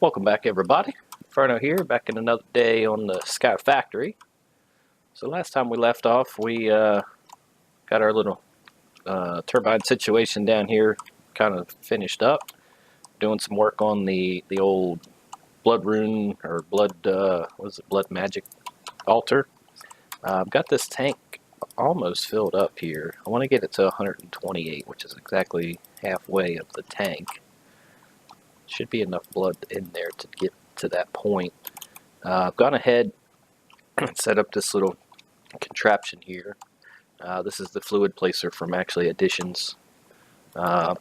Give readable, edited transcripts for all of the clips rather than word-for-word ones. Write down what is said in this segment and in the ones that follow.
Welcome back, everybody. Inferno here, back in another day on the Sky Factory. So last time we left off, we got our little turbine situation down here kind of finished up. Doing some work on the old blood rune, or blood, what is it, blood magic altar. I've got this tank almost filled up here. I want to get it to 128, which is exactly halfway of the tank. Should be enough blood in there to get to that point. I've gone ahead and set up this little contraption here. This is the fluid placer from actually Additions. Then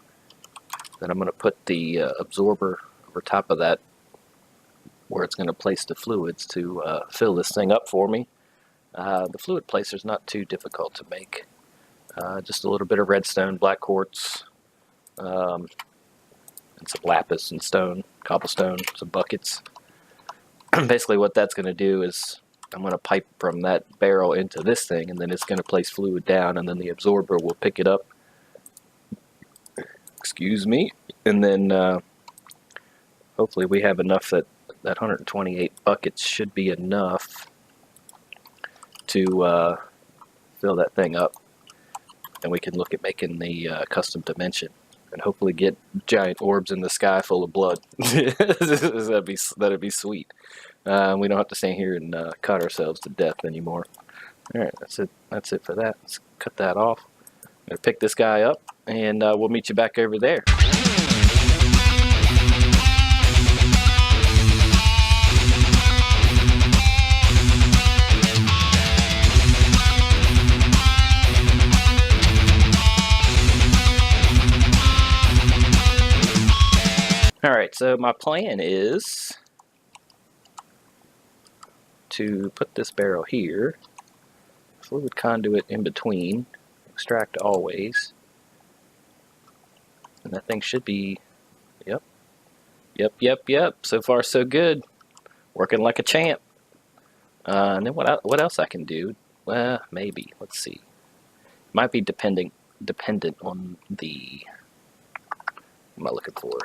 I'm going to put the absorber over top of that where it's going to place the fluids to fill this thing up for me. The fluid placer is not too difficult to make. Just a little bit of redstone, black quartz, and some lapis and stone, cobblestone, some buckets. Basically what that's going to do is I'm going to pipe from that barrel into this thing, and then it's going to place fluid down, and then the absorber will pick it up. Excuse me. And then hopefully we have enough that 128 buckets should be enough to fill that thing up. And we can look at making the custom dimension and hopefully get giant orbs in the sky full of blood. that'd be sweet. We don't have to stand here and cut ourselves to death anymore. Alright, that's it for that. Let's cut that off. I'm going to pick this guy up, and we'll meet you back over there. Alright, so my plan is to put this barrel here, fluid conduit in between, extract always, and that thing should be, yep, so far so good, working like a champ. And then what else I can do? Well, maybe, let's see, might be dependent on the, what am I looking for?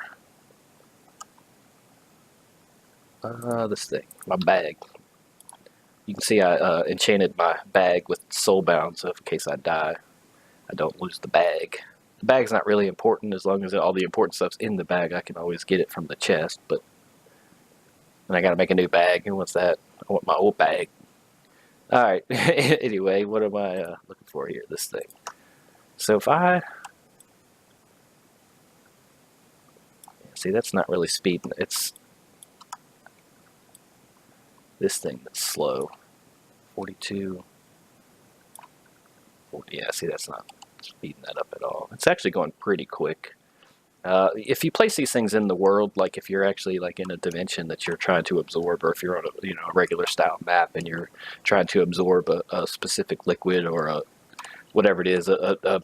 This thing, my bag. You can see I enchanted my bag with soulbound, so in case I die, I don't lose the bag. The bag's not really important. As long as all the important stuff's in the bag, I can always get it from the chest. But then I gotta make a new bag. Who wants that? I want my old bag. Alright, anyway, what am I looking for here? This thing. So if I... See, that's not really speeding. It's this thing that's slow. 42. 40, yeah, see, that's not speeding that up at all. It's actually going pretty quick. If you place these things in the world, like if you're actually like in a dimension that you're trying to absorb, or if you're on a regular style map and you're trying to absorb a specific liquid or a whatever it is, a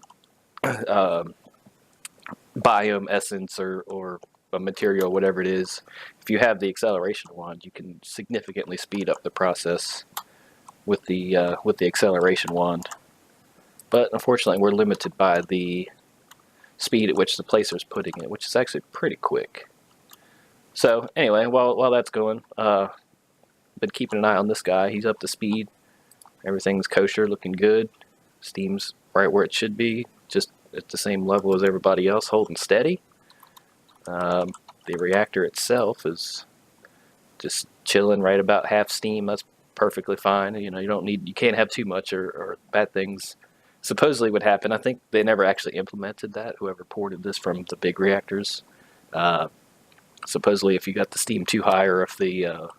biome essence or a material, whatever it is, if you have the acceleration wand, you can significantly speed up the process with the acceleration wand. But unfortunately, we're limited by the speed at which the placer's putting it, which is actually pretty quick. So anyway, while that's going, been keeping an eye on this guy. He's up to speed. Everything's kosher, looking good. Steam's right where it should be, just at the same level as everybody else, holding steady. The reactor itself is just chilling right about half steam. That's perfectly fine. You can't have too much, or bad things supposedly would happen. I think they never actually implemented that, whoever ported this from the big reactors. Supposedly if you got the steam too high, or if the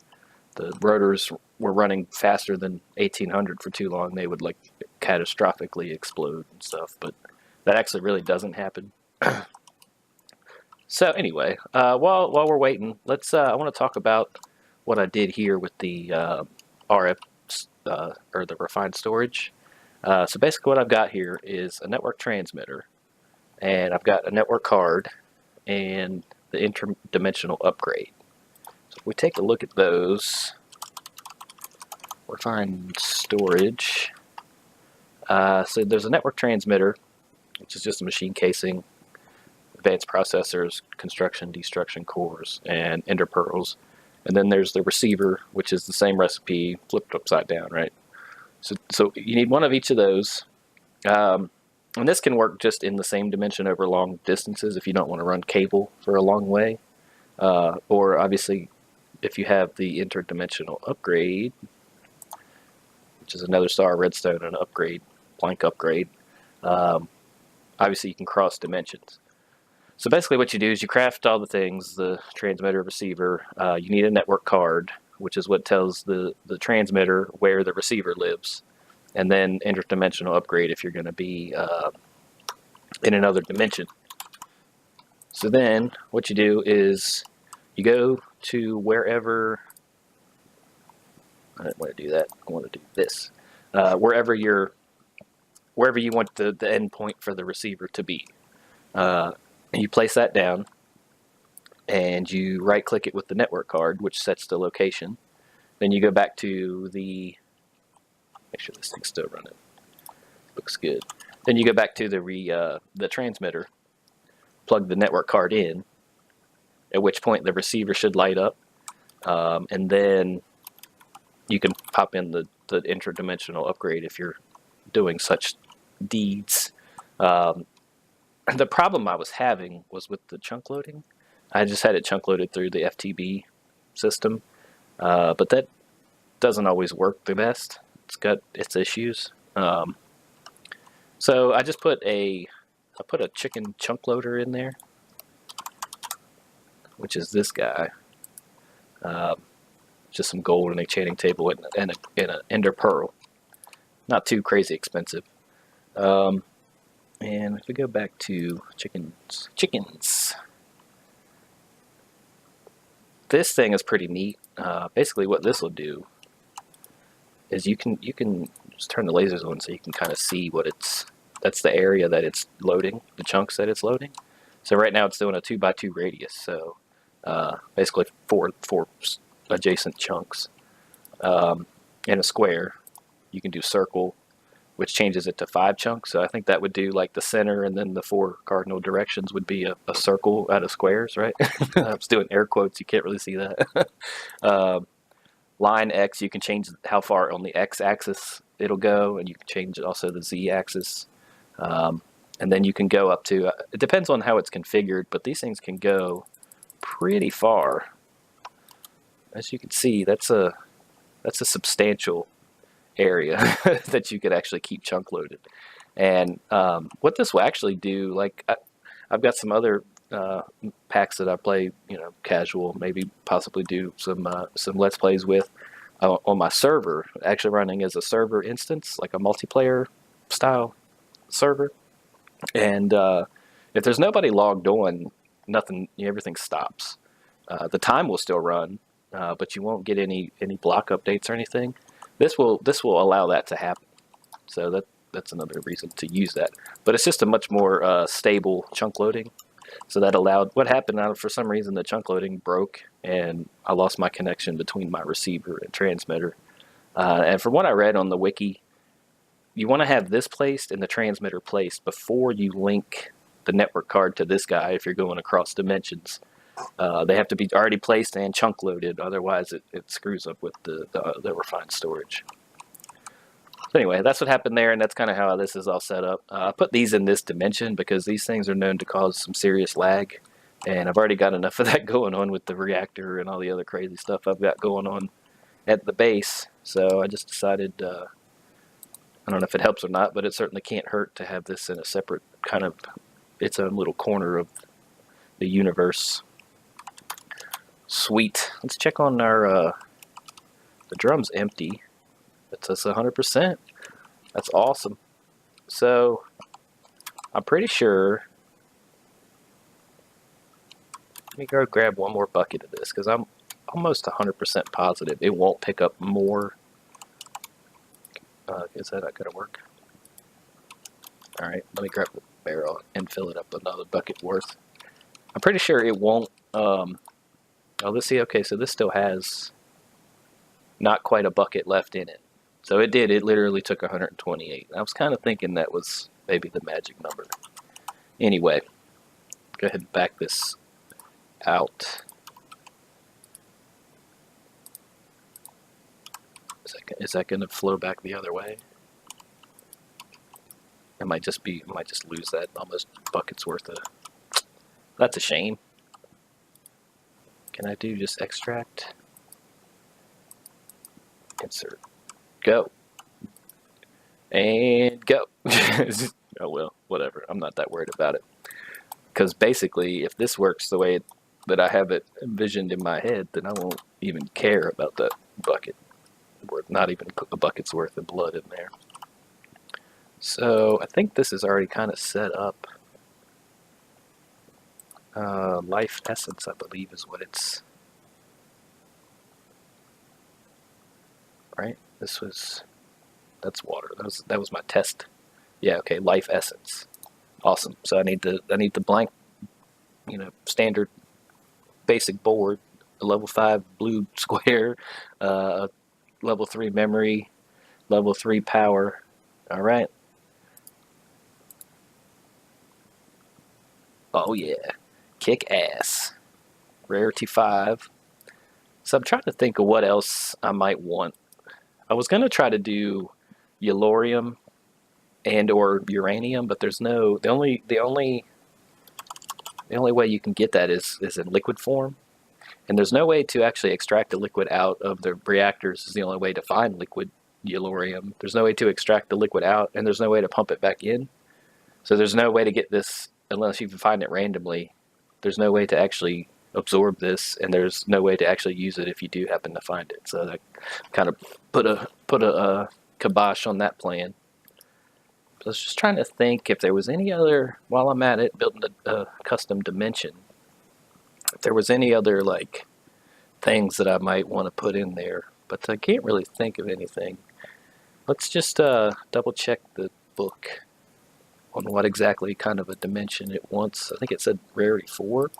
rotors were running faster than 1800 for too long, they would like catastrophically explode and stuff, but that actually really doesn't happen. So anyway, while we're waiting, let's I want to talk about what I did here with the RF or the refined storage. So basically what I've got here is a network transmitter, and I've got a network card and the interdimensional upgrade. So if we take a look at those, refined storage. So there's a network transmitter, which is just a machine casing. advanced processors, construction, destruction cores, and ender pearls. And then there's the receiver, which is the same recipe flipped upside down, right? So you need one of each of those. And this can work just in the same dimension over long distances if you don't want to run cable for a long way. Or obviously, if you have the interdimensional upgrade, which is another star redstone and upgrade, blank upgrade, obviously you can cross dimensions. So basically what you do is you craft all the things, the transmitter, receiver. You need a network card, which is what tells the transmitter where the receiver lives. And then interdimensional upgrade if you're going to be in another dimension. So then what you do is you go to wherever, I didn't want to do that, I want to do this. Wherever you want the endpoint for the receiver to be. You place that down and you right click it with the network card, which sets the location. Then you go back to the, make sure this thing's still running, looks good. Then you go back to the transmitter, plug the network card in, at which point the receiver should light up, and then you can pop in the interdimensional upgrade if you're doing such deeds. The problem I was having was with the chunk loading. I just had it chunk loaded through the FTB system, but that doesn't always work the best. It's got its issues. So I just put a chicken chunk loader in there, which is this guy. Just some gold and a enchanting table and an ender pearl. Not too crazy expensive. And if we go back to chickens. This thing is pretty neat. Basically what this will do is you can just turn the lasers on so you can kind of see what that's the area that it's loading, the chunks that it's loading. So right now it's doing a 2x2 radius, so basically four adjacent chunks. In a square, you can do circle, which changes it to 5 chunks. So I think that would do like the center, and then the 4 cardinal directions would be a circle out of squares, right? I was doing air quotes, you can't really see that. Line X, you can change how far on the X axis it'll go, and you can change also the Z axis. And then you can go up to, it depends on how it's configured, but these things can go pretty far. As you can see, that's a substantial area that you could actually keep chunk loaded. And what this will actually do, like I've got some other packs that I play, casual, maybe possibly do some Let's Plays with on my server, actually running as a server instance, like a multiplayer style server. And if there's nobody logged on, everything stops. The time will still run, but you won't get any block updates or anything. This will allow that to happen. So that's another reason to use that. But it's just a much more stable chunk loading. So that allowed, what happened now, for some reason the chunk loading broke and I lost my connection between my receiver and transmitter. And from what I read on the wiki, you want to have this placed and the transmitter placed before you link the network card to this guy if you're going across dimensions. They have to be already placed and chunk loaded, otherwise it screws up with the refined storage. So anyway, that's what happened there, and that's kind of how this is all set up. I put these in this dimension because these things are known to cause some serious lag, and I've already got enough of that going on with the reactor and all the other crazy stuff I've got going on at the base. So I just decided, I don't know if it helps or not, but it certainly can't hurt to have this in a separate kind of its own little corner of the universe. Sweet. Let's check on our, the drum's empty. It's us 100%. That's awesome. So, I'm pretty sure, let me go grab one more bucket of this, because I'm almost 100% positive it won't pick up more. Is that not going to work? Alright, let me grab the barrel and fill it up another bucket worth. I'm pretty sure it won't, oh, let's see, okay, so this still has not quite a bucket left in it. So it did, it literally took 128. I was kind of thinking that was maybe the magic number. Anyway, go ahead and back this out. Is that going to flow back the other way? I might just lose that almost bucket's worth of. That's a shame. Can I do just extract? Insert. Go. And go. Oh well, whatever. I'm not that worried about it. Because basically, if this works the way that I have it envisioned in my head, then I won't even care about that bucket. Not even a bucket's worth of blood in there. So I think this is already kind of set up. Life essence, I believe, is what it's. Right? That's water. That was my test. Yeah, okay, life essence. Awesome. So I need the blank, standard basic board, a level 5 blue square, level 3 memory, level 3 power. All right. Oh yeah. Kick ass. Rarity 5. So I'm trying to think of what else I might want. I was gonna try to do yellorium and or uranium, but there's no the only way you can get that is in liquid form. And there's no way to actually extract the liquid out of the reactors is the only way to find liquid yellorium. There's no way to extract the liquid out, and there's no way to pump it back in. So there's no way to get this unless you can find it randomly. There's no way to actually absorb this, and there's no way to actually use it if you do happen to find it. So that kind of put a kibosh on that plan. So I was just trying to think if there was any other, while I'm at it, building a custom dimension, if there was any other like things that I might want to put in there, but I can't really think of anything. Let's just double check the book on what exactly kind of a dimension it wants. I think it said rarity 4.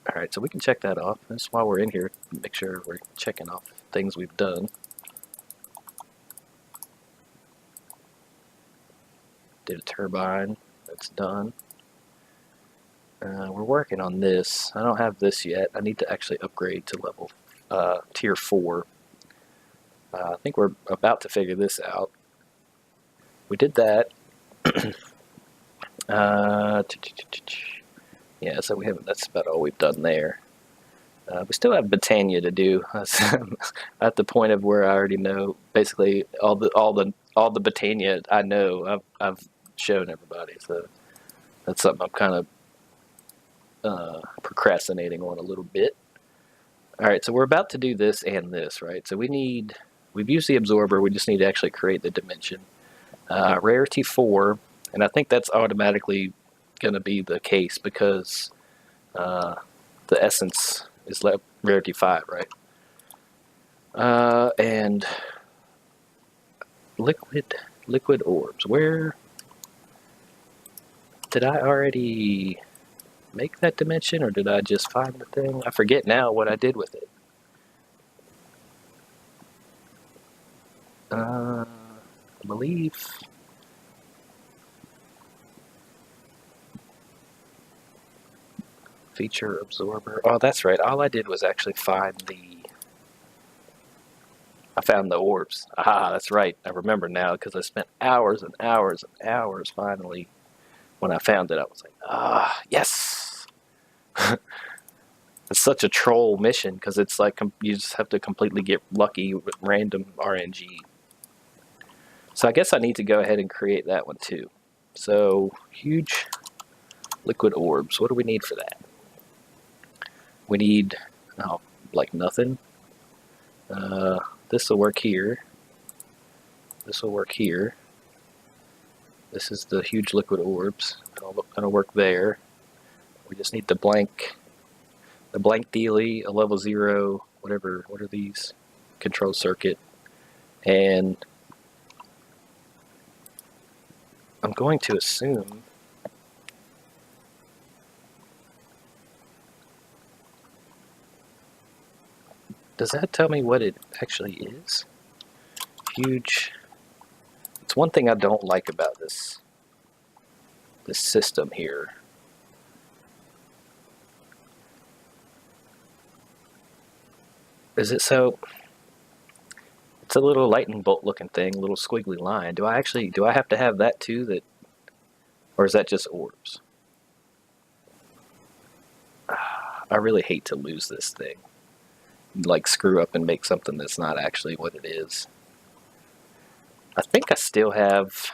Alright, so we can check that off. That's why we're in here, make sure we're checking off things we've done. Did a turbine, that's done. We're working on this. I don't have this yet. I need to actually upgrade to level tier 4. I think we're about to figure this out. We did that. Yeah, so we haven't. That's about all we've done there. We still have Britannia to do. At the point of where I already know basically all the Britannia I know. I've shown everybody. So that's something I'm kind of procrastinating on a little bit. All right, so we're about to do this and this, right? So we've used the absorber. We just need to actually create the dimension. Rarity 4, and I think that's automatically going to be the case because the essence is rarity 5, right? And liquid orbs. Where did I already make that dimension, or did I just find the thing? I forget now what I did with it. I believe feature absorber. Oh, that's right. All I did was actually find I found the orbs. Ah, that's right. I remember now because I spent hours and hours and hours finally. When I found it, I was like, ah, yes! It's such a troll mission because it's like you just have to completely get lucky with random RNG. So I guess I need to go ahead and create that one too. So, huge liquid orbs. What do we need for that? We need, like nothing. This will work here. This will work here. This is the huge liquid orbs. That'll work there. We just need the blank dealie, a level 0, whatever. What are these? Control circuit. And I'm going to assume does that tell me what it actually is? Huge. It's one thing I don't like about this this system here. Is it so? It's a little lightning bolt looking thing, little squiggly line. Do I have to have that too? That, or is that just orbs? I really hate to lose this thing. Like screw up and make something that's not actually what it is. I think I still have.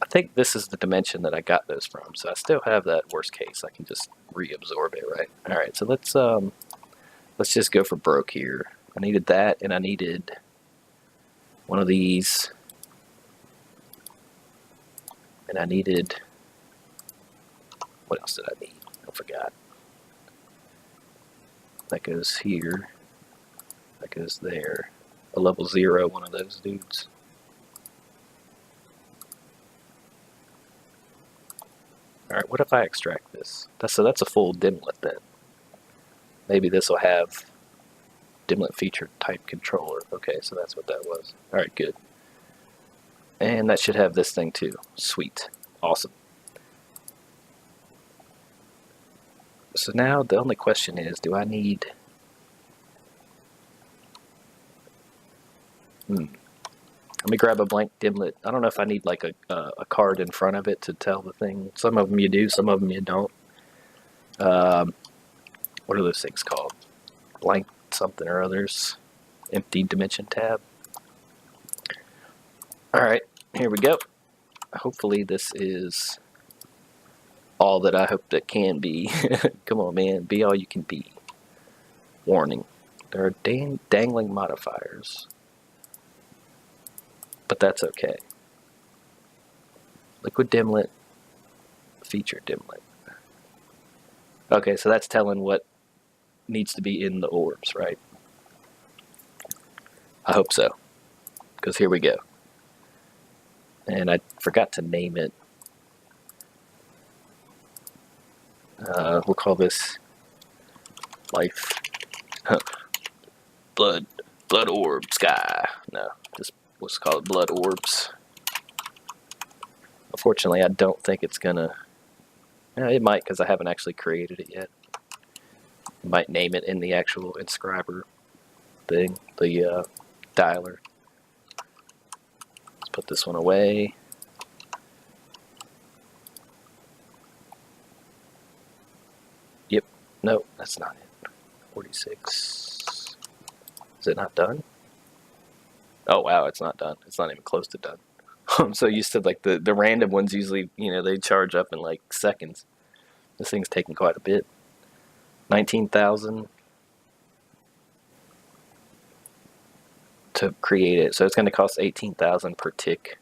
I think this is the dimension that I got those from, so I still have that worst case. I can just reabsorb it, right? All right, so let's just go for broke here. I needed that, and I needed one of these, and I needed, what else did I need? I forgot. That goes here. That goes there. A level 0, one of those dudes. Alright, what if I extract this? That's a full dimlet then. Maybe this will have dimlet feature type controller. Okay, so that's what that was. Alright, good. And that should have this thing too. Sweet. Awesome. So now the only question is, do I need... Let me grab a blank dimlet. I don't know if I need like a card in front of it to tell the thing. Some of them you do, some of them you don't. What are those things called? Blank something or others. Empty dimension tab. Alright, here we go. Hopefully this is all that I hope that can be. Come on, man. Be all you can be. Warning. There are dangling modifiers. But that's okay. Liquid dimlet, feature dimlet. Okay, so that's telling what needs to be in the orbs, right? I hope so, because here we go. And I forgot to name it. We'll call this life. Blood orb sky. No, just let's call it blood orbs. Unfortunately, I don't think it's gonna. It might, because I haven't actually created it yet. I might name it in the actual inscriber thing, the dialer. Let's put this one away. Yep. No, that's not it. 46. Is it not done? Oh wow, it's not done. It's not even close to done. I'm so used to like the random ones usually, they charge up in like seconds. This thing's taking quite a bit. 19,000 to create it. So it's going to cost 18,000 per tick.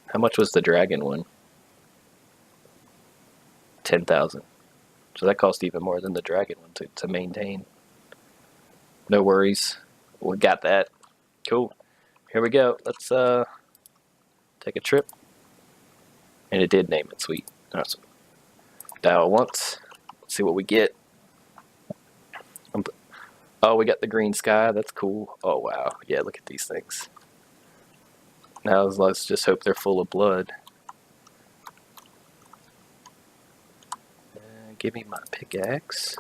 How much was the dragon one? 10,000. So that cost even more than the dragon one to maintain. No worries. We got that. Cool. Here we go. Let's take a trip. And it did name it. Sweet. Awesome. Dial once. Let's see what we get. Oh, we got the green sky. That's cool. Oh, wow. Yeah, look at these things. Now let's just hope they're full of blood. Give me my pickaxe.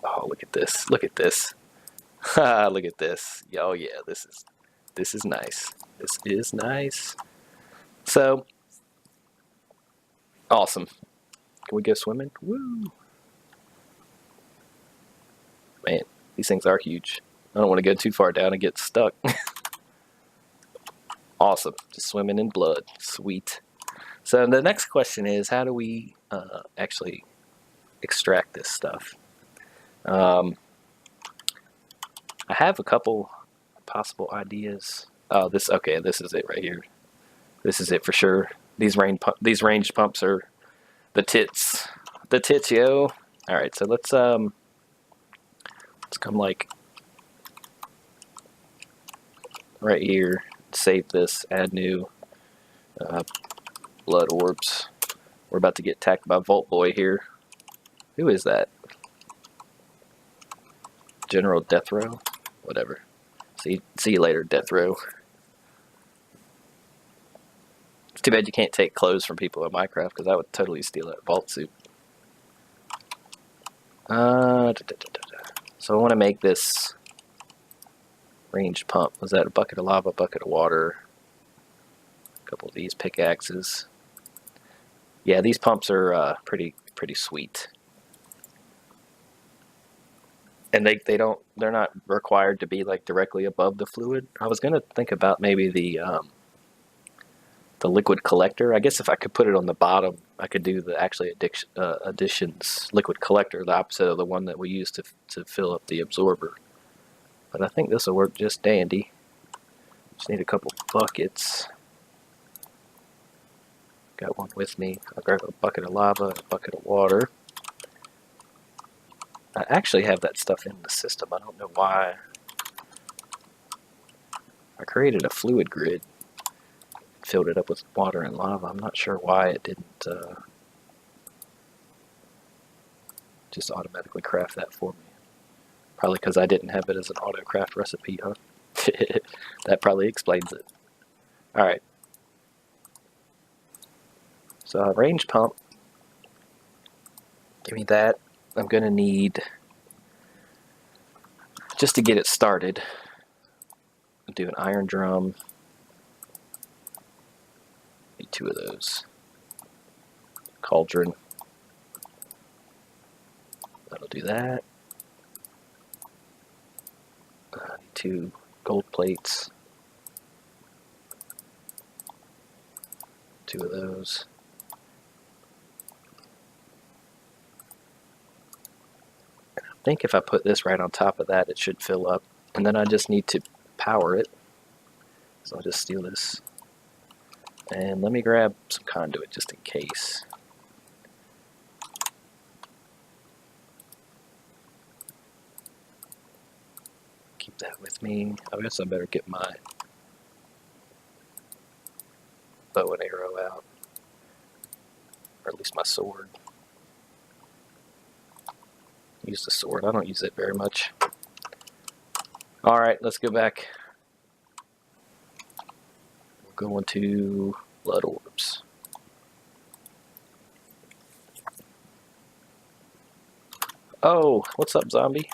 Oh, look at this. Look at this. Ha, look at this. Oh, yeah, this is nice. This is nice. So, awesome. Can we go swimming? Woo! Man, these things are huge. I don't want to go too far down and get stuck. Awesome. Just swimming in blood. Sweet. So the next question is, how do we actually extract this stuff? I have a couple possible ideas. Oh, this is it right here. This is it for sure. These range pumps are the tits. The tits, yo. All right, so let's come like right here. Save this. Add new. Blood orbs. We're about to get attacked by Volt Boy here. Who is that? General Death Row? Whatever. See you later, Death Row. It's too bad you can't take clothes from people in Minecraft, because I would totally steal that vault suit. So I want to make this ranged pump. Was that a bucket of lava, bucket of water, a couple of these pickaxes? Yeah, these pumps are pretty sweet. And they're not required to be like directly above the fluid. I was gonna think about maybe the liquid collector. I guess if I could put it on the bottom, I could do the additions liquid collector, the opposite of the one that we use to fill up the absorber. But I think this will work just dandy. Just need a couple buckets. Got one with me. I'll grab a bucket of lava and a bucket of water. I actually have that stuff in the system. I don't know why. I created a fluid grid, filled it up with water and lava. I'm not sure why it didn't just automatically craft that for me. Probably because I didn't have it as an auto craft recipe, huh? That probably explains it. Alright. So a range pump. Give me that. I'm going to need, just to get it started, I'll do an iron drum. Need 2 of those. Cauldron. That'll do that. 2 gold plates. 2 of those. I think if I put this right on top of that, it should fill up. And then I just need to power it. So I'll just steal this. And let me grab some conduit just in case. Keep that with me. I guess I better get my bow and arrow out. Or at least my sword. Use the sword. I don't use it very much. Alright, let's go back. We're going to blood orbs. Oh, what's up, zombie?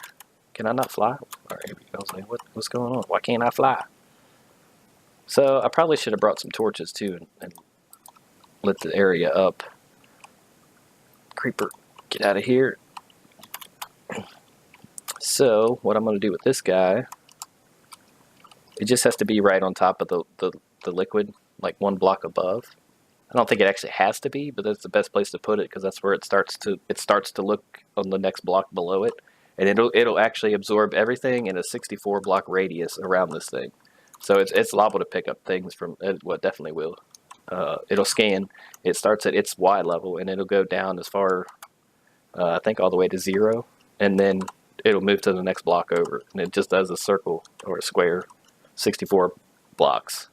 Can I not fly? Alright, here we go. I was like, what's going on? Why can't I fly? So, I probably should have brought some torches too and lit the area up. Creeper, get out of here. So, what I'm going to do with this guy, it just has to be right on top of the liquid, like 1 block above. I don't think it actually has to be, but that's the best place to put it because that's where it starts to look on the next block below it, and it'll actually absorb everything in a 64 block radius around this thing. So it's liable to pick up things from well, it definitely will. It'll scan. It starts at its Y level and it'll go down as far, I think all the way to 0, and then it'll move to the next block over, and it just does a circle or a square, 64 blocks,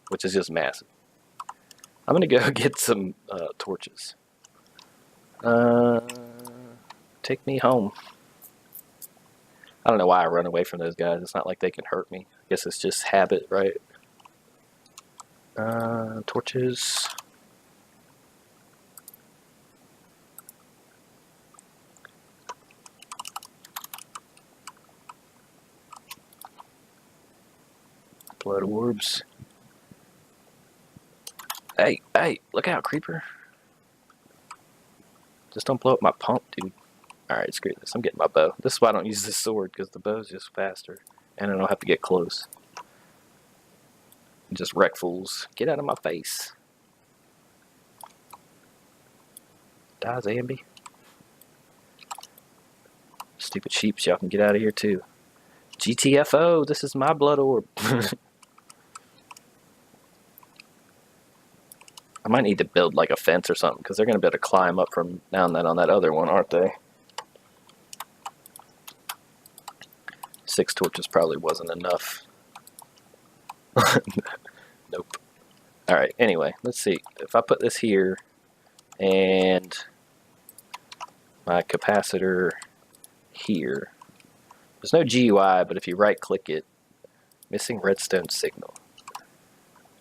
which is just massive. I'm gonna go get some torches. Take me home. I don't know why I run away from those guys. It's not like they can hurt me. I guess it's just habit, right? Torches. Blood orbs. Hey, look out, creeper. Just don't blow up my pump, dude. Alright, screw this. I'm getting my bow. This is why I don't use this sword, because the bow's just faster. And I don't have to get close. Just wreck fools. Get out of my face. Die, Zambi. Stupid sheeps, y'all can get out of here too. GTFO, this is my blood orb. I might need to build like a fence or something, because they're going to be able to climb up from now and then on that other one, aren't they? 6 torches probably wasn't enough. Nope. Alright, anyway, let's see. If I put this here, and my capacitor here. There's no GUI, but if you right-click it, Missing redstone signal.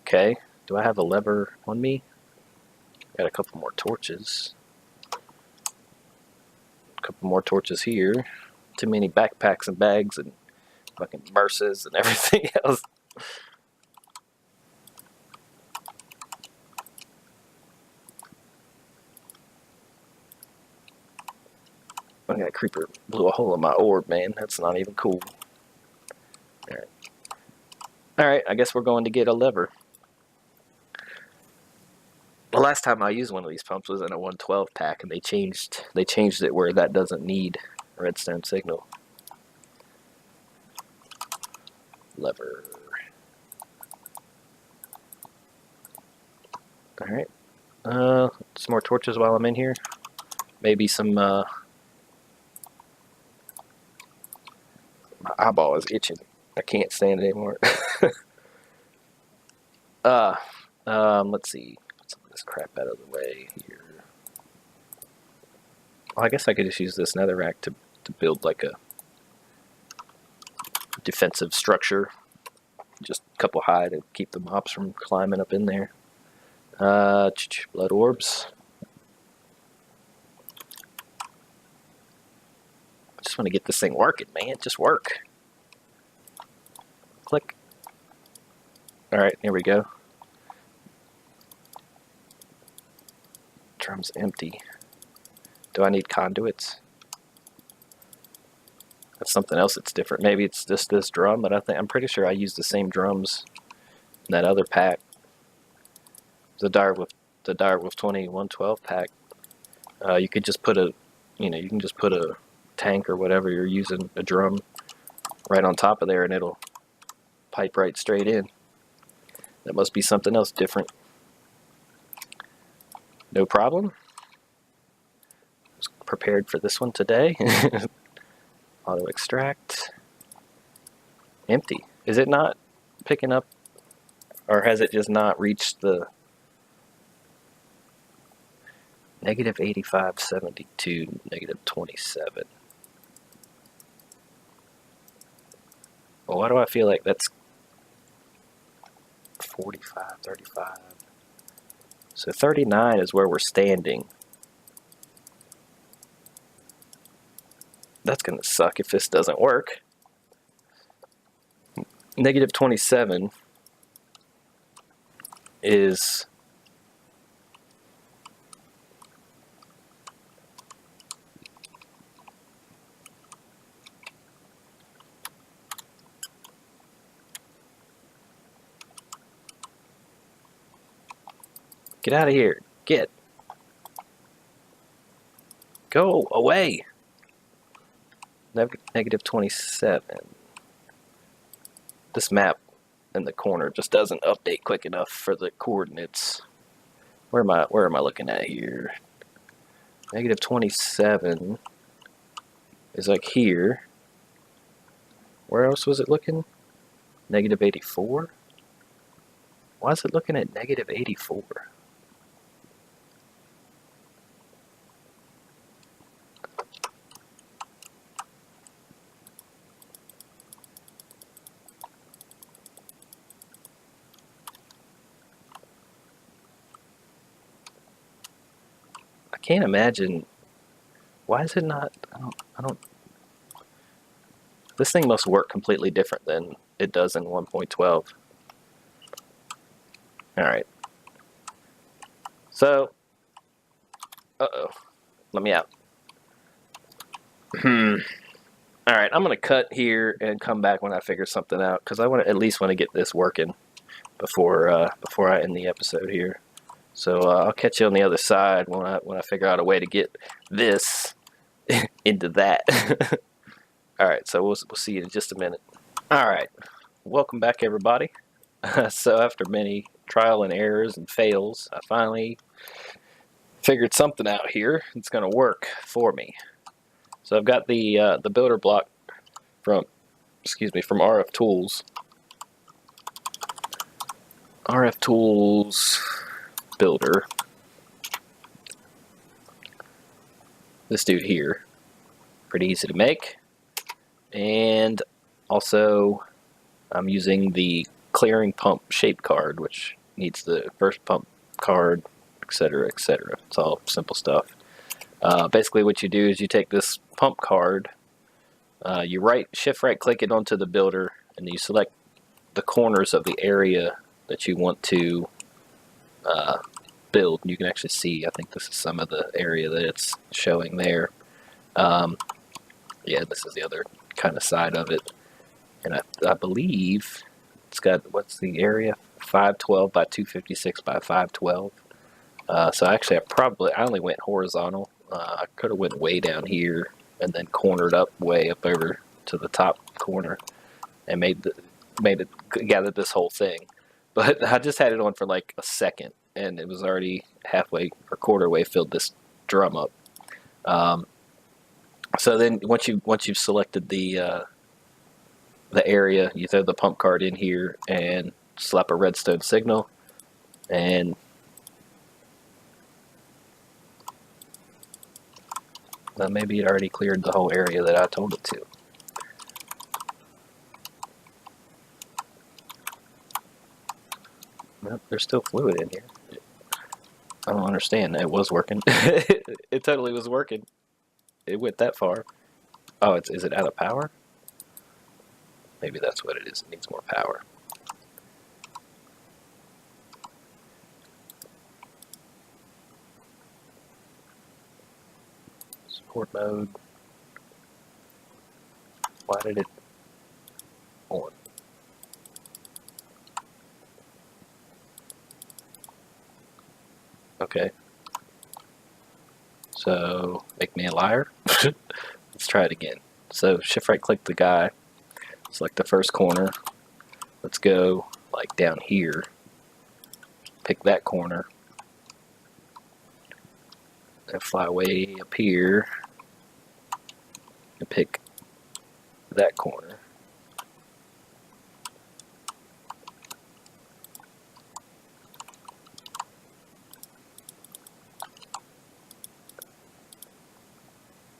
Okay, do I have a lever on me? Got a couple more torches. A couple more torches here. Too many backpacks and bags and fucking purses and everything else. Oh, that creeper blew a hole in my orb, man. That's not even cool. Alright. Alright, I guess we're going to get a lever. The last time I used one of these pumps was in a 112 pack, and they changed it where that doesn't need redstone signal. Lever. Alright. Some more torches while I'm in here. Maybe some, my eyeball is itching. I can't stand it anymore. Let's see. Get some of this crap out of the way here. Well, I guess I could just use this netherrack to build like a defensive structure. Just a couple high to keep the mobs from climbing up in there. Blood orbs. I just want to get this thing working, man. Just work. Click. Alright, here we go. Drum's empty. Do I need conduits? That's something else that's different. Maybe it's just this drum, but I'm pretty sure I used the same drums in that other pack. The Direwolf 2112 pack. You could just put a, you can just put a tank or whatever you're using, a drum, right on top of there, and it'll pipe right straight in. That must be something else different. No problem. I was prepared for this one today. Auto extract. Empty. Is it not picking up, or has it just not reached the negative 8572, negative 27? Well, why do I feel like that's 45, 35? So 39 is where we're standing. That's gonna suck if this doesn't work. Negative 27 is get out of here. Get. Go away. Negative 27. This map in the corner just doesn't update quick enough for the coordinates. Where am I looking at here? Negative 27 is like here. Where else was it looking? Negative 84? Why is it looking at negative 84? I can't imagine. Why is it not? I don't. This thing must work completely different than it does in 1.12. Alright. So. Uh-oh. Let me out. Alright, I'm going to cut here and come back when I figure something out, because I at least want to get this working before I end the episode here. So I'll catch you on the other side when I figure out a way to get this into that. Alright, so we'll see you in just a minute. Alright, welcome back everybody. So after many trial and errors and fails, I finally figured something out here that's going to work for me. So I've got the builder block from RF Tools. RF Tools builder. This dude here, pretty easy to make, and also I'm using the clearing pump shape card, which needs the first pump card, etc., etc. It's all simple stuff. Basically, what you do is you take this pump card, you shift right click it onto the builder, and you select the corners of the area that you want to build. You can actually see, I think this is some of the area that it's showing there. Yeah, this is the other kind of side of it. And I believe it's got, what's the area? 512 by 256 by 512. So actually, I only went horizontal. I could have went way down here and then cornered up way up over to the top corner and gathered this whole thing. But I just had it on for like a second, and it was already halfway or quarter way filled this drum up. So then once you've selected the area, you throw the pump card in here and slap a redstone signal, and maybe it already cleared the whole area that I told it to. Nope, there's still fluid in here. I don't understand. It was working. It totally was working. It went that far. Oh, is it out of power? Maybe that's what it is. It needs more power. Support mode. Why did it on? Okay. So, make me a liar. Let's try it again. So, shift right click the guy. Select the first corner. Let's go like down here. Pick that corner. And fly way up here. And pick that corner.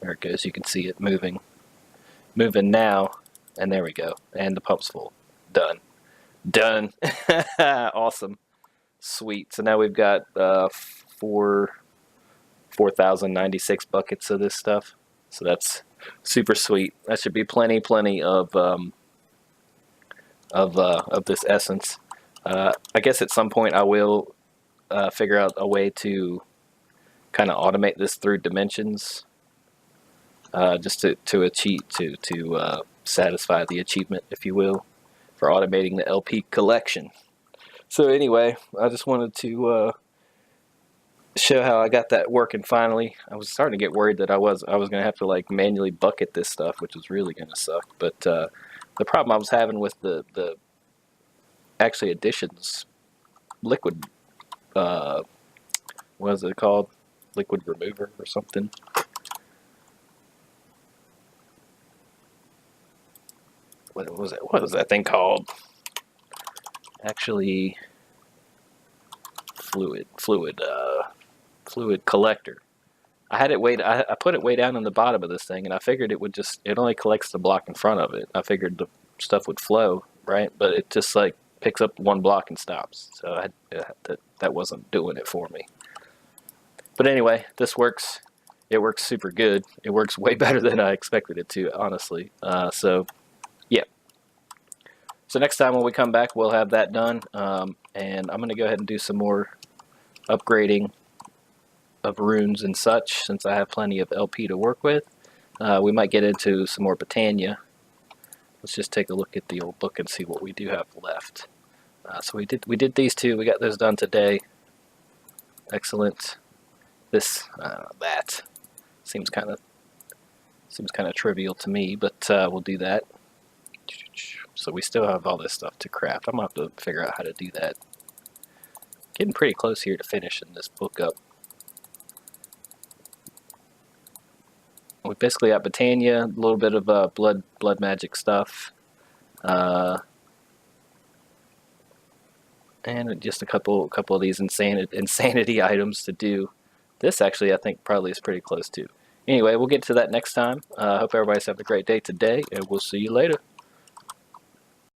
There it goes. You can see it moving. Moving now. And there we go. And the pump's full. Done. Done. Awesome. Sweet. So now we've got 4,096 buckets of this stuff. So that's super sweet. That should be plenty of this essence. I guess at some point I will figure out a way to kind of automate this through dimensions, just to satisfy the achievement, if you will, for automating the LP collection. So anyway, I just wanted to show how I got that working finally. I was starting to get worried that I was going to have to like manually bucket this stuff, which was really going to suck. But the problem I was having with the actually additions liquid, what is it called? Liquid remover or something. What was it? What was that thing called? Actually, fluid collector. I had it I put it way down in the bottom of this thing, and I figured it only collects the block in front of it. I figured the stuff would flow, right? But it just like picks up one block and stops. So that wasn't doing it for me. But anyway, this works. It works super good. It works way better than I expected it to, honestly. So yeah. So next time when we come back, we'll have that done, and I'm going to go ahead and do some more upgrading of runes and such, since I have plenty of LP to work with. We might get into some more Britannia. Let's just take a look at the old book and see what we do have left. So we did these two. We got those done today. Excellent. That seems kind of trivial to me, but we'll do that. So we still have all this stuff to craft. I'm going to have to figure out how to do that. Getting pretty close here to finishing this book up. We basically got Britannia, a little bit of blood magic stuff, and just a couple of these insanity items to do. This actually, I think, probably is pretty close too. Anyway, we'll get to that next time. I hope everybody's having a great day today, and we'll see you later.